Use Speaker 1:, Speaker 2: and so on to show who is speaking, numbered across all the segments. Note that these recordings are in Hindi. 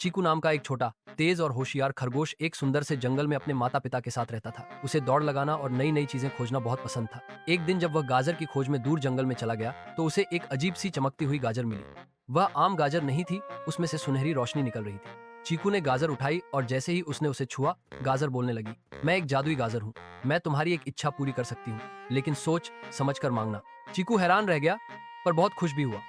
Speaker 1: चीकू नाम का एक छोटा, तेज और होशियार खरगोश एक सुंदर से जंगल में अपने माता पिता के साथ रहता था। उसे दौड़ लगाना और नई नई चीजें खोजना बहुत पसंद था। एक दिन जब वह गाजर की खोज में दूर जंगल में चला गया तो उसे एक अजीब सी चमकती हुई गाजर मिली। वह आम गाजर नहीं थी, उसमें से सुनहरी रोशनी निकल रही थी। चीकू ने गाजर उठाई और जैसे ही उसने उसे छुआ, गाजर बोलने लगी, मैं एक जादुई गाजर हूँ। मैं तुम्हारी एक इच्छा पूरी कर सकती हूँ, लेकिन सोच समझ कर मांगना। चीकू हैरान रह गया, पर बहुत खुश भी हुआ।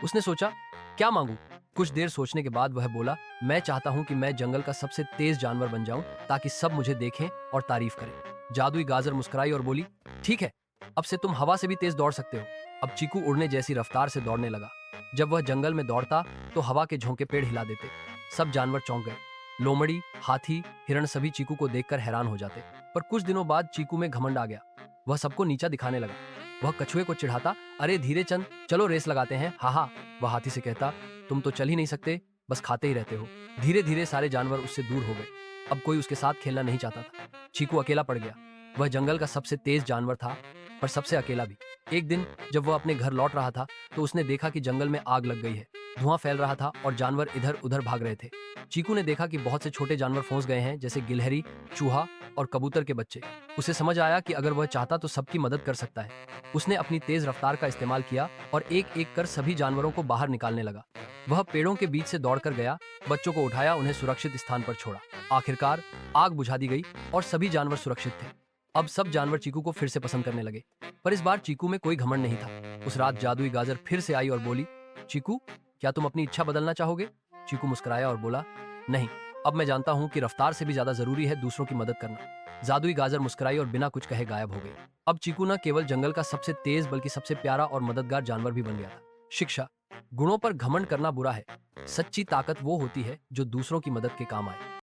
Speaker 1: उसने सोचा, क्या मांगू? कुछ देर सोचने के बाद वह बोला, मैं चाहता हूँ कि मैं जंगल का सबसे तेज जानवर बन जाऊं, ताकि सब मुझे देखें और तारीफ करें। जादुई गाजर मुस्कुराई और बोली, ठीक है, अब से तुम हवा से भी तेज दौड़ सकते हो। अब चीकू उड़ने जैसी रफ्तार से दौड़ने लगा। जब वह जंगल में दौड़ता तो हवा के झोंके पेड़ हिला देते। सब जानवर चौंक गए। लोमड़ी, हाथी, हिरण सभी चीकू को देखकर हैरान हो जाते। पर कुछ दिनों बाद चीकू में घमंड आ गया। वह सबको नीचा दिखाने लगा। वह कछुए को चिढ़ाता, अरे धीरे चंद, चलो रेस लगाते हैं, हाहा। वह हाथी से कहता, तुम तो चल ही नहीं सकते, बस खाते ही रहते हो। धीरे धीरे सारे जानवर उससे दूर हो गए। अब कोई उसके साथ खेलना नहीं चाहता था। चीकू अकेला पड़ गया। वह जंगल का सबसे तेज जानवर था, पर सबसे अकेला भी। एक दिन जब वह अपने घर लौट रहा था तो उसने देखा कि जंगल में आग लग गई है। धुआं फैल रहा था और जानवर इधर उधर भाग रहे थे। चीकू ने देखा कि बहुत से छोटे जानवर फंस गए हैं, जैसे गिलहरी, चूहा और कबूतर के बच्चे। उसे समझ आया कि अगर वह चाहता तो सबकी मदद कर सकता है। उसने अपनी तेज रफ्तार का इस्तेमाल किया और एक एक कर सभी जानवरों को बाहर निकालने लगा। वह पेड़ों के बीच से दौड़कर गया, बच्चों को उठाया, उन्हें सुरक्षित स्थान पर छोड़ा। आखिरकार आग बुझा दी गई और सभी जानवर सुरक्षित थे। अब सब जानवर चीकू को फिर से पसंद करने लगे। पर इस बार चीकू में कोई घमंड नहीं था। उस रात जादुई गाजर फिर से आई और बोली, चीकू, क्या तुम अपनी इच्छा बदलना चाहोगे? चीकू मुस्कुराया और बोला, नहीं, अब मैं जानता हूँ कि रफ्तार से भी ज्यादा जरूरी है दूसरों की मदद करना। जादुई गाजर मुस्कुराई और बिना कुछ कहे गायब हो गई। अब चीकू न केवल जंगल का सबसे तेज बल्कि सबसे प्यारा और मददगार जानवर भी बन गया था। शिक्षा, गुणों पर घमंड करना बुरा है। सच्ची ताकत वो होती है जो दूसरों की मदद के काम आए।